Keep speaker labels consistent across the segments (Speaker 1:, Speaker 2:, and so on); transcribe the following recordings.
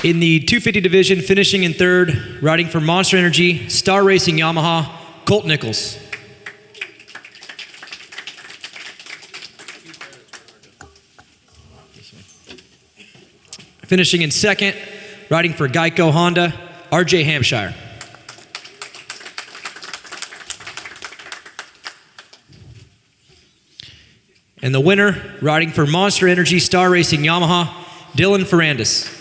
Speaker 1: In the 250 division, finishing in third, riding for Monster Energy, Star Racing Yamaha, Colt Nichols. Finishing in second, riding for Geico Honda, RJ Hampshire. And the winner, riding for Monster Energy Star Racing Yamaha, Dylan Ferrandis.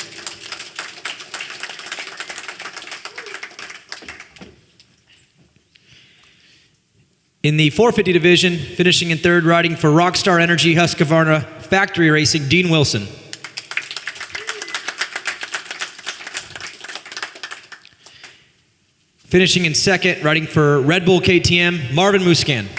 Speaker 1: In the 450 division, finishing in third, riding for Rockstar Energy Husqvarna Factory Racing, Dean Wilson. Finishing in second, riding for Red Bull KTM, Marvin Muscan.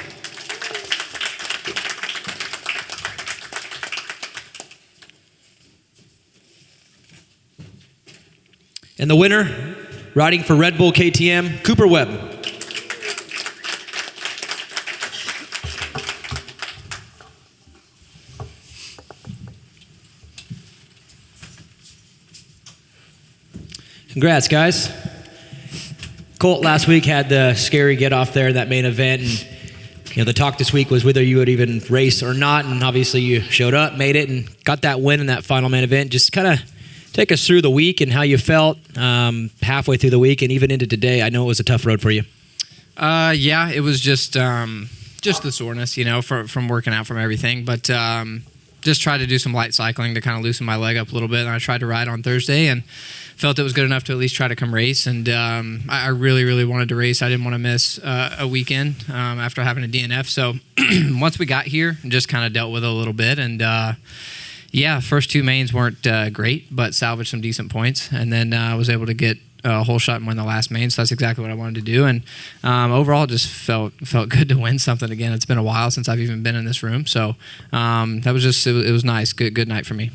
Speaker 1: And the winner, riding for Red Bull KTM, Cooper Webb. Congrats, guys. Colt last week had the scary get off there in that main event, and the talk this week was whether you would even race or not, and obviously you showed up, made it, and got that win in that final main event. Just kind of take us through the week and how you felt halfway through the week and even into today. I know it was a tough road for you.
Speaker 2: Yeah, it was just the soreness, from working out from everything, but just tried to do some light cycling to kind of loosen my leg up a little bit, and I tried to ride on Thursday and felt it was good enough to at least try to come race, and I really, really wanted to race. I didn't want to miss a weekend after having a DNF, so once we got here, just kind of dealt with it a little bit, and first two mains weren't great, but salvaged some decent points, and then I was able to get a whole shot and win the last main, so that's exactly what I wanted to do, and overall just felt good to win something again. It's been a while since I've even been in this room, so that was just, it was nice, good night for me.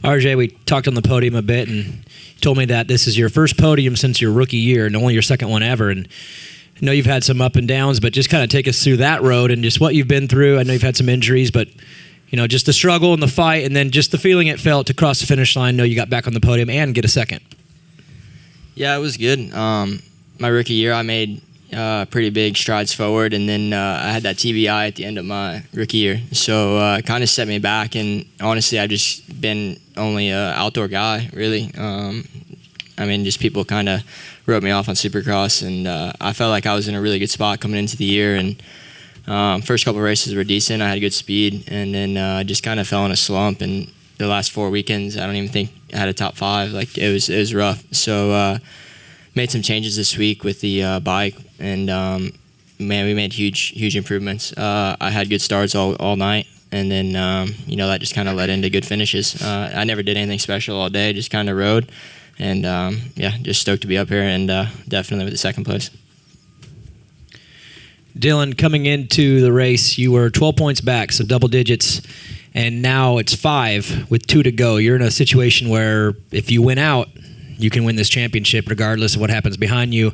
Speaker 1: RJ, we talked on the podium a bit, and you told me that this is your first podium since your rookie year and only your second one ever. And I know you've had some up and downs, but just kind of take us through that road and just what you've been through. I know you've had some injuries, but just the struggle and the fight, and then just the feeling it felt to cross the finish line. Know you got back on the podium and get a second.
Speaker 3: Yeah, it was good. My rookie year, I made pretty big strides forward, and then I had that TBI at the end of my rookie year, so it kind of set me back, and honestly I've just been only an outdoor guy, really. Just people kind of wrote me off on Supercross, and I felt like I was in a really good spot coming into the year, and first couple races were decent. I had good speed, and then I just kind of fell in a slump, and the last 4 weekends I don't even think I had a top 5. Like it was rough, so made some changes this week with the bike, and we made huge improvements. I had good starts all night, and then that just kind of led into good finishes. I never did anything special all day, just kind of rode, and just stoked to be up here, and definitely with the second place.
Speaker 1: Dylan, coming into the race, you were 12 points back, so double digits, and now it's 5 with 2 to go. You're in a situation where if you win out, you can win this championship regardless of what happens behind you.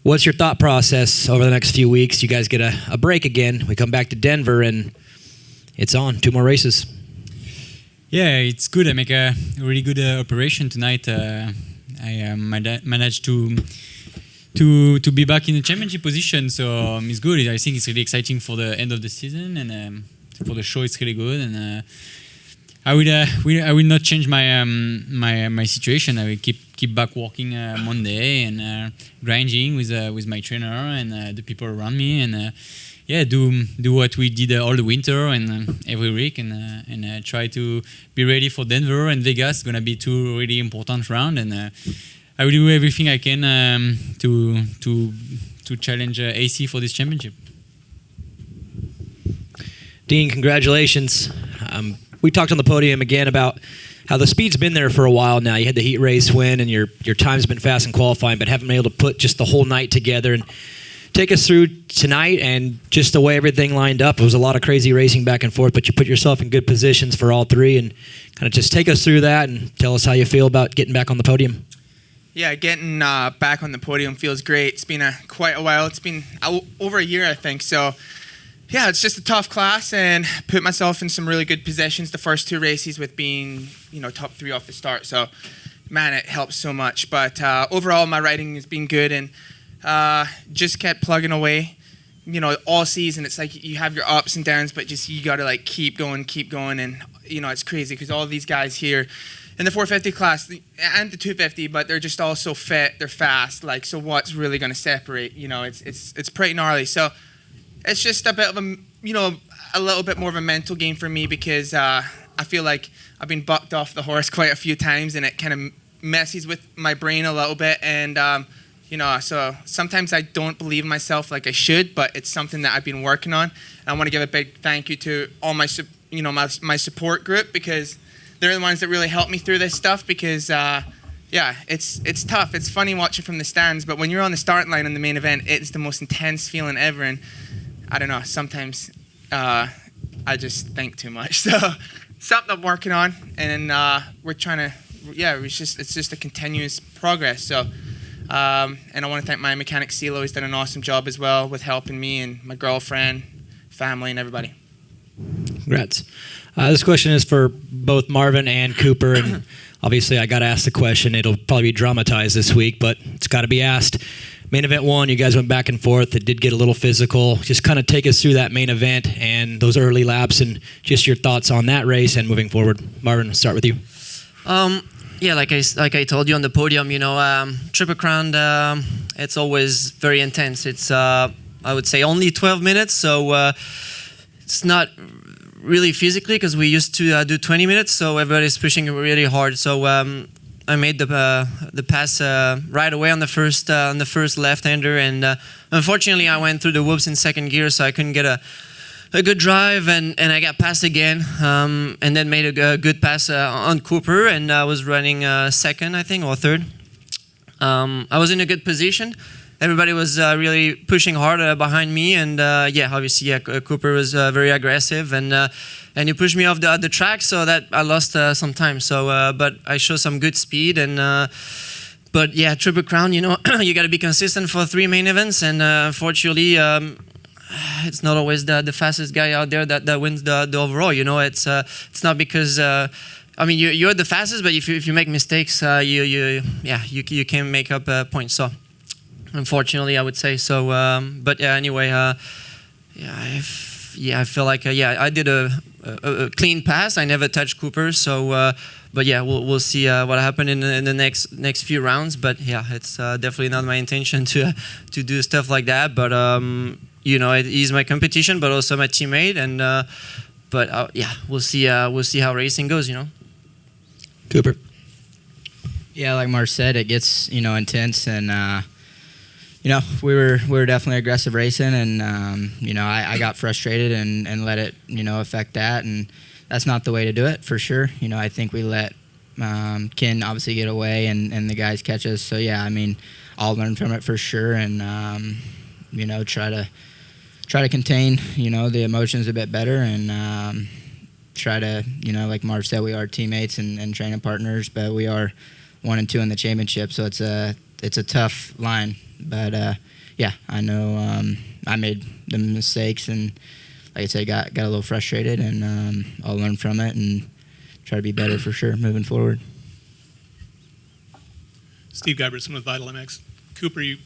Speaker 1: What's your thought process over the next few weeks? You guys get a break again. We come back to Denver, and it's on. 2 more races.
Speaker 4: Yeah, it's good. I make a really good operation tonight. I managed to be back in the championship position, so it's good. I think it's really exciting for the end of the season, and for the show it's really good. And I will not change my my situation. I will keep back working Monday and grinding with my trainer and the people around me, and do what we did all the winter and every week, and try to be ready for Denver and Vegas. It's gonna be 2 really important rounds, and I will do everything I can to challenge AC for this championship.
Speaker 1: Dean, congratulations. We talked on the podium again about how the speed's been there for a while now. You had the heat race win, and your time's been fast in qualifying, but haven't been able to put just the whole night together. And take us through tonight and just the way everything lined up. It was a lot of crazy racing back and forth, but you put yourself in good positions for all 3, and kind of just take us through that and tell us how you feel about getting back on the podium.
Speaker 5: Yeah, getting back on the podium feels great. It's been quite a while. It's been over a year, I think. So, yeah, it's just a tough class, and put myself in some really good positions the first 2 races with being, top 3 off the start. So, man, it helps so much. But overall, my riding has been good, and just kept plugging away. All season, it's like you have your ups and downs, but just you got to like keep going, and it's crazy because all these guys here in the 450 class and the 250, but they're just all so fit, they're fast. Like, so what's really going to separate? It's pretty gnarly. So it's just a bit of a little bit more of a mental game for me because I feel like I've been bucked off the horse quite a few times, and it kind of messes with my brain a little bit, and so sometimes I don't believe myself like I should, but it's something that I've been working on. And I want to give a big thank you to all my my support group, because they're the ones that really help me through this stuff, because it's tough. It's funny watching from the stands, but when you're on the starting line in the main event, it's the most intense feeling ever. And I don't know, sometimes I just think too much. So something I'm working on, and we're trying to, it's just a continuous progress. So. And I want to thank my mechanic CeeLo. He's done an awesome job as well with helping me, and my girlfriend, family, and everybody.
Speaker 1: Congrats. This question is for both Marvin and Cooper, and obviously I got to ask the question. It'll probably be dramatized this week, but it's got to be asked. Main event 1, you guys went back and forth. It did get a little physical. Just kind of take us through that main event and those early laps, and just your thoughts on that race and moving forward. Marvin, I'll start with you.
Speaker 6: Yeah, like I told you on the podium, Triple Crown, it's always very intense. It's I would say only 12 minutes, so it's not really physically, because we used to do 20 minutes, so everybody's pushing really hard. So I made the pass right away on the first left-hander, and unfortunately I went through the whoops in second gear, so I couldn't get a good drive, and I got passed again, and then made a good pass on Cooper, and I was running second, I think, or third. I was in a good position. Everybody was really pushing hard behind me, and obviously, Cooper was very aggressive, and he pushed me off the track, so that I lost some time. So, but I showed some good speed, and but yeah, Triple Crown, you got to be consistent for 3 main events, and unfortunately. It's not always the fastest guy out there that wins the overall. It's not because you're the fastest, but if you make mistakes, you can make up points. So unfortunately, I would say so. But yeah, anyway, I feel like I did a clean pass. I never touched Cooper. So but yeah, we'll see what happened in the next few rounds. But yeah, it's definitely not my intention to do stuff like that. But it is my competition, but also my teammate, and we'll see how racing goes.
Speaker 1: Cooper.
Speaker 7: Yeah, like Mark said, it gets intense, and we were definitely aggressive racing, and I got frustrated and let it affect that, and that's not the way to do it for sure. I think we let Ken obviously get away, and the guys catch us. So yeah, I'll learn from it for sure, and try to contain, the emotions a bit better, and try to, like Marv said, we are teammates and training partners, but we are 1 and 2 in the championship, so it's a tough line. But I know I made the mistakes, and like I said, got a little frustrated, and I'll learn from it and try to be better for sure moving forward.
Speaker 8: Steve Guybertson with Vital MX. Cooper, you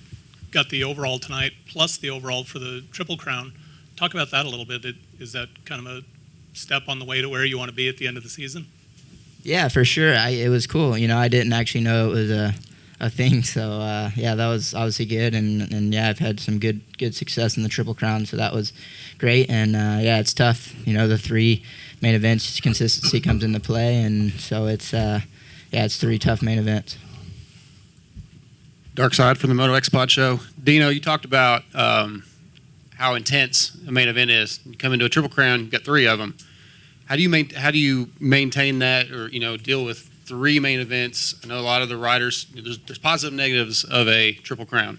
Speaker 8: got the overall tonight, plus the overall for the Triple Crown. Talk about that a little bit. Is that kind of a step on the way to where you want to be at the end of the season?
Speaker 7: Yeah, for sure. It was cool. I didn't actually know it was a thing. So that was obviously good. And I've had some good success in the Triple Crown, so that was great. And it's tough. The 3 main events, consistency comes into play, and so it's 3 tough main events.
Speaker 9: Dark Side from the Moto X Pod Show. Dino, you talked about how intense a main event is. You come into a Triple Crown, you've got 3 of them. How do you maintain that, or deal with 3 main events? I know a lot of the riders. There's positive and negatives of a Triple Crown.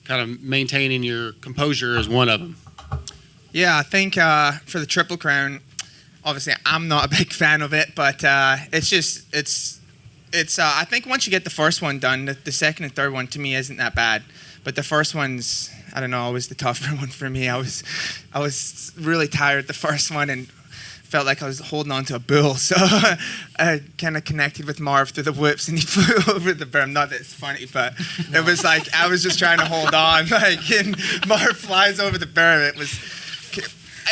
Speaker 9: Kind of maintaining your composure is one of them.
Speaker 5: Yeah, I think for the Triple Crown, obviously I'm not a big fan of it, but I think once you get the first one done, the second and third one to me isn't that bad. But the first one's, I don't know, always the tougher one for me. I was really tired the first one and felt like I was holding on to a bull. So I kind of connected with Marv through the whoops, and he flew over the berm. Not that it's funny, but it was like I was just trying to hold on. Like, and Marv flies over the berm. It was,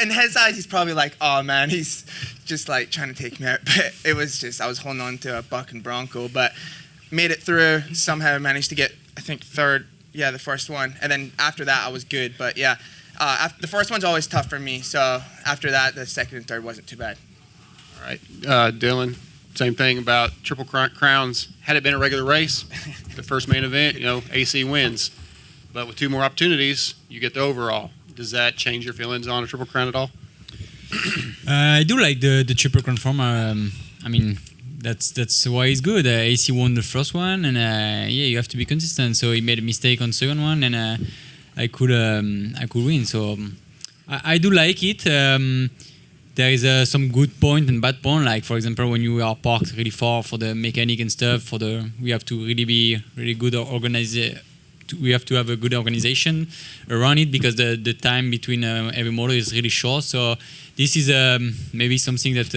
Speaker 5: in his eyes, he's probably like, oh man, he's just like trying to take me out. But it was just, I was holding on to a buck and bronco, but made it through. Somehow managed to get, I think, third. Yeah, the first one. And then after that, I was good. But yeah. The first one's always tough for me, so after that, the second and third wasn't too bad.
Speaker 9: All right, Dylan, same thing about Triple Crowns. Had it been a regular race, the first main event, AC wins. But with 2 more opportunities, you get the overall. Does that change your feelings on a Triple Crown at all?
Speaker 4: I do like the Triple Crown format. I mean, that's why it's good. AC won the first one, and you have to be consistent. So he made a mistake on the second one, and I could win. So I do like it. There is some good point and bad point. Like, for example, when you are parked really far for the mechanic and stuff, we have to really be really good organized. We have to have a good organization around it, because the time between every motor is really short. So this is maybe something that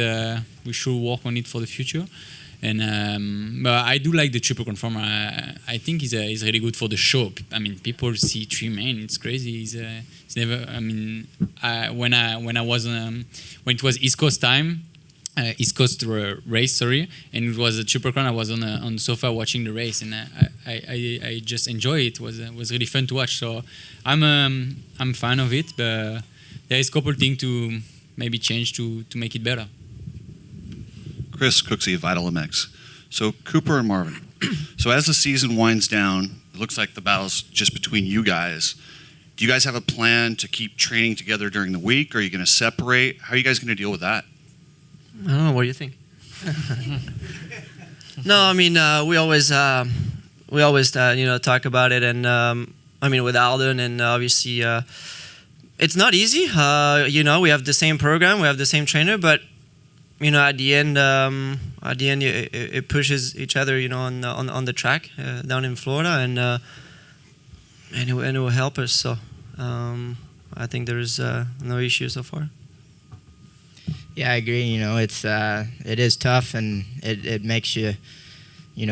Speaker 4: we should work on it for the future. And but I do like the Triple Crown format. I think is really good for the show. I mean, people see 3 main. It's crazy. It's never. I mean, when I was when it was East Coast time, East Coast race, sorry, and it was a Triple Crown. I was on the sofa watching the race, and I just enjoy it. It was really fun to watch. So I'm fan of it, but there is a couple things to maybe change to make it better.
Speaker 10: Chris Cooksey of Vital MX. So Cooper and Marvin. So as the season winds down, it looks like the battle's just between you guys. Do you guys have a plan to keep training together during the week? Or are you going to separate? How are you guys going to deal with that?
Speaker 6: I don't know. What do you think? No, I mean, we always talk about it, and I mean, with Alden, and obviously it's not easy. We have the same program, we have the same trainer, but at the end, it pushes each other, on the track down in Florida, and it will help us. So I think there is no issue so far.
Speaker 7: Yeah, I agree. It is tough, and it makes you,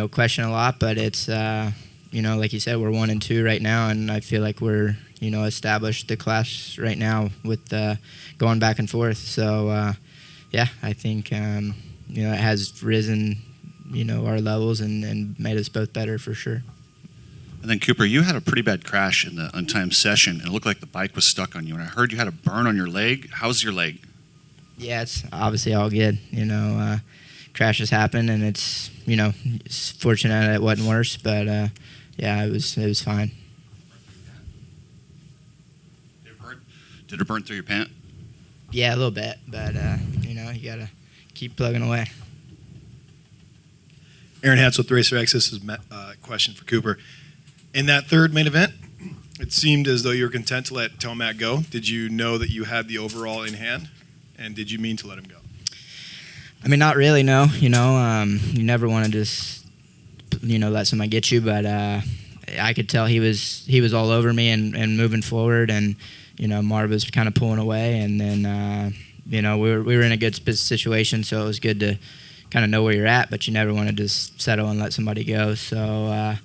Speaker 7: question a lot. But it's, like you said, we're 1 and 2 right now, and I feel like we're, established the class right now with going back and forth. So, yeah, I think, it has risen, our levels and made us both better for sure.
Speaker 10: And then Cooper, you had a pretty bad crash in the untimed session, and it looked like the bike was stuck on you. And I heard you had a burn on your leg. How's your leg?
Speaker 7: Yeah, it's obviously all good. Crashes happen, and it's fortunate it wasn't worse. But yeah, it was fine.
Speaker 10: Did it burn through your pant?
Speaker 7: Yeah, a little bit, but you gotta keep plugging away.
Speaker 11: Aaron Hatz with Racer X. This is a question for Cooper. In that third main event, it seemed as though you were content to let Tomac go. Did you know that you had the overall in hand, and did you mean to let him go?
Speaker 7: I mean, not really, no. You never want to just, let somebody get you, but I could tell he was all over me and moving forward, and Marv was kind of pulling away, and then we were in a good situation, so it was good to kind of know where you're at, but you never want to just settle and let somebody go. So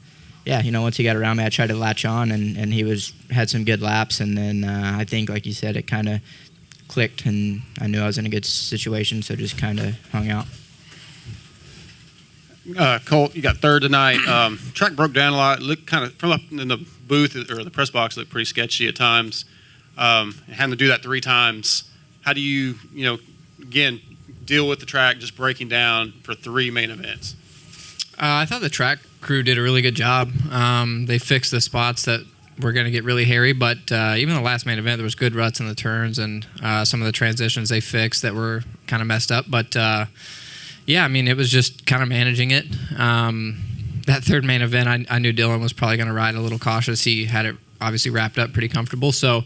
Speaker 7: yeah, once he got around me, I tried to latch on, and he had some good laps, and then I think, like you said, it kind of clicked, and I knew I was in a good situation, so just kind of hung out.
Speaker 9: Colt, you got third tonight. Track broke down a lot. It looked kind of from up in the booth or the press box, looked pretty sketchy at times. Having to do that 3 times. How do you, again, deal with the track just breaking down for 3 main events?
Speaker 2: I thought the track crew did a really good job. They fixed the spots that were going to get really hairy, but even the last main event, there was good ruts in the turns, and some of the transitions they fixed that were kind of messed up. But yeah, I mean, it was just kind of managing it. That third main event, I knew Dylan was probably going to ride a little cautious. He had it obviously wrapped up pretty comfortable. So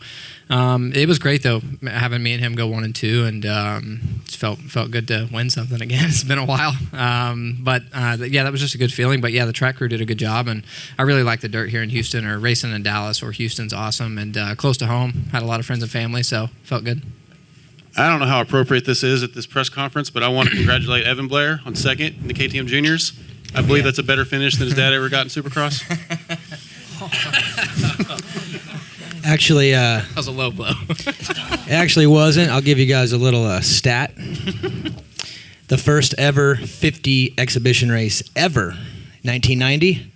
Speaker 2: it was great though, having me and him go 1 and 2, and it felt good to win something again. It's been a while, but yeah, that was just a good feeling. But yeah, the track crew did a good job, and I really like the dirt here in Houston, or racing in Dallas, or Houston's awesome, and close to home. Had a lot of friends and family, so felt good.
Speaker 9: I don't know how appropriate this is at this press conference, but I want to congratulate Evan Blair on second in the KTM Juniors. I believe that's a better finish than his dad ever got in Supercross.
Speaker 1: Actually,
Speaker 2: That was a low blow.
Speaker 1: it actually wasn't. I'll give you guys a little stat. The first ever 50 exhibition race ever, 1990.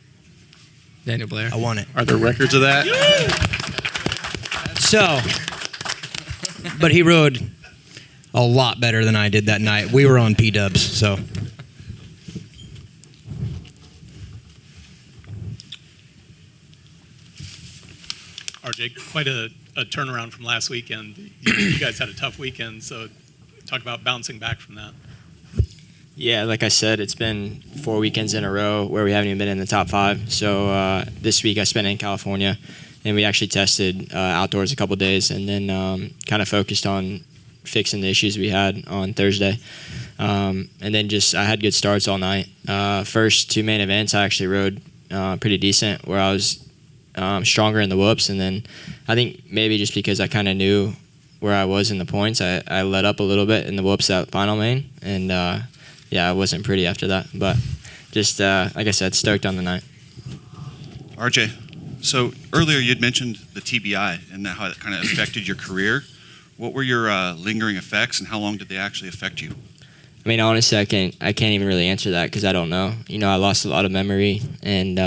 Speaker 2: Daniel Blair.
Speaker 1: I won it.
Speaker 9: Are there records of that?
Speaker 1: So, but he rode a lot better than I did that night. We were on P-dubs, so.
Speaker 8: RJ, quite a turnaround from last weekend. You guys had a tough weekend, so talk about bouncing back from that.
Speaker 3: Yeah, like I said, it's been 4 weekends in a row where we haven't even been in the top 5. So this week I spent in California, and we actually tested outdoors a couple days, and then kind of focused on fixing the issues we had on Thursday. And then I had good starts all night. First 2 main events, I actually rode pretty decent, where I was stronger in the whoops, and then I think maybe just because I kind of knew where I was in the points, I let up a little bit in the whoops that final main, and yeah, I wasn't pretty after that, but just like I said, stoked on the night.
Speaker 10: RJ, so earlier you'd mentioned the TBI and how it kind of affected your career. What were your lingering effects, and how long did they actually affect you?
Speaker 3: I mean, honestly, I can't even really answer that because I don't know. You know, I lost a lot of memory, and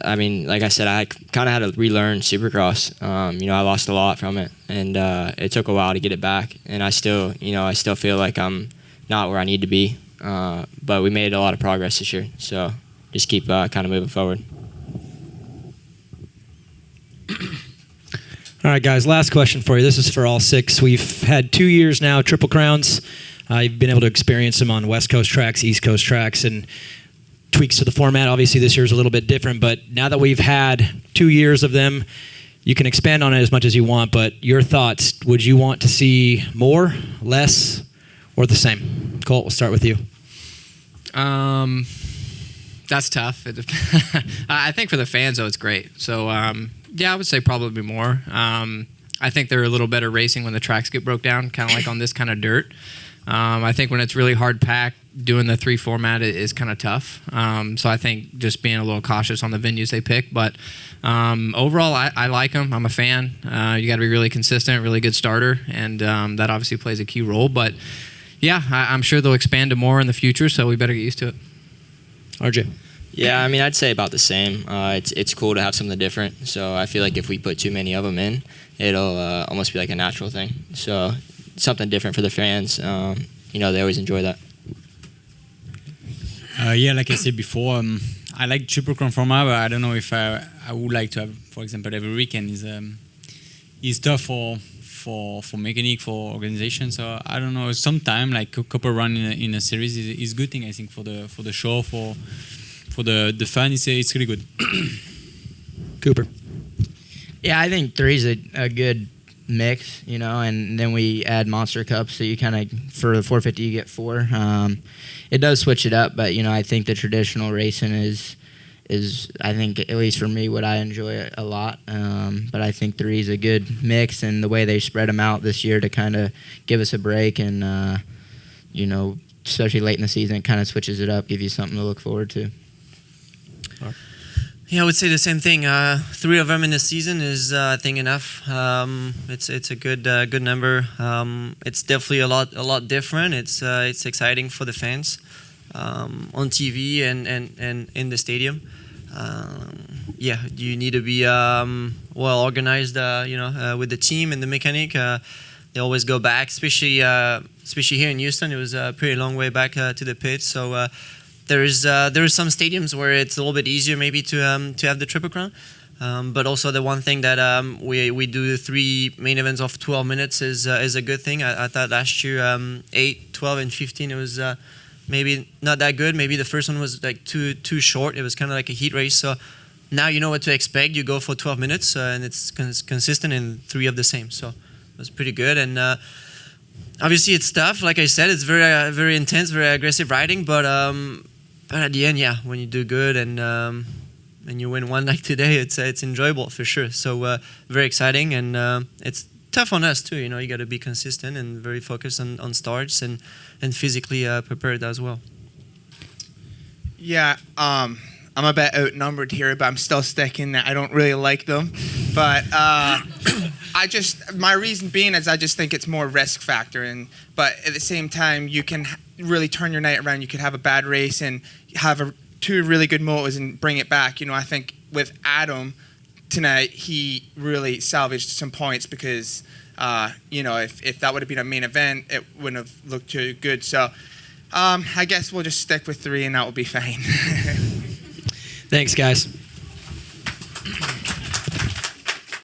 Speaker 3: I mean, like I said, I kind of had to relearn Supercross. You know, I lost a lot from it, and it took a while to get it back. And I still feel like I'm not where I need to be. But we made a lot of progress this year, so just keep kind of moving forward.
Speaker 1: All right, guys, last question for you. This is for all 6. We've had 2 years now, Triple Crowns. You've been able to experience them on West Coast tracks, East Coast tracks, and tweaks to the format. Obviously, this year's a little bit different, but now that we've had 2 years of them, you can expand on it as much as you want, but your thoughts, would you want to see more, less, or the same? Colt, we'll start with you.
Speaker 2: That's tough. I think for the fans, though, it's great. So, yeah, I would say probably more. I think they're a little better racing when the tracks get broke down, kind of like on this kind of dirt. I think when it's really hard packed, doing the 3 format is kind of tough. So I think just being a little cautious on the venues they pick. But overall, I like them. I'm a fan. You got to be really consistent, really good starter, and that obviously plays a key role. But yeah, I'm sure they'll expand to more in the future, so we better get used to it.
Speaker 1: RJ.
Speaker 3: Yeah, I mean, I'd say about the same. It's cool to have something different. So I feel like if we put too many of them in, it'll almost be like a natural thing. So something different for the fans. You know, they always enjoy that.
Speaker 4: Yeah, like I said before, I like Triple Crown format, but I don't know if I would like to have, for example, every weekend is tough for mechanic, for organization. So I don't know. Sometime like a couple run in a series is good thing. I think for the show, for the fun, it's really good.
Speaker 1: Cooper.
Speaker 7: Yeah, I think 3 is a good mix, you know, and then we add Monster Cups, so you kind of, for the 450 you get 4. It does switch it up, but, you know, I think the traditional racing is I think, at least for me, what I enjoy a lot. But I think 3 is a good mix, and the way they spread them out this year to kind of give us a break and, you know, especially late in the season, it kind of switches it up, give you something to look forward to.
Speaker 6: Yeah, I would say the same thing. 3 of them in the season is, I think, enough. It's a good number. It's definitely a lot different. It's exciting for the fans on TV and in the stadium. Yeah, you need to be well organized. You know, with the team and the mechanic. They always go back, especially here in Houston. It was a pretty long way back to the pit, so. There is some stadiums where it's a little bit easier maybe to have the Triple Crown, but also the one thing that we do 3 main events of 12 minutes is a good thing. I thought last year 8, 12, and 15 it was maybe not that good. Maybe the first one was like too short. It was kind of like a heat race. So now you know what to expect. You go for 12 minutes, and it's consistent in 3 of the same. So it was pretty good. And obviously, it's tough. Like I said, it's very very intense, very aggressive riding. But at the end, yeah, when you do good and you win one like today, it's enjoyable for sure. So very exciting, and it's tough on us too. You know, you got to be consistent and very focused on starts and physically prepared as well.
Speaker 5: Yeah, I'm a bit outnumbered here, but I'm still sticking that I don't really like them. But my reason being is I just think it's more risk factor. But at the same time, you can really turn your night around. You could have a bad race and have 2 really good motos and bring it back. You know, I think with Adam tonight, he really salvaged some points because, you know, if that would have been a main event, it wouldn't have looked too good. So I guess we'll just stick with 3 and that will be fine.
Speaker 1: Thanks, guys.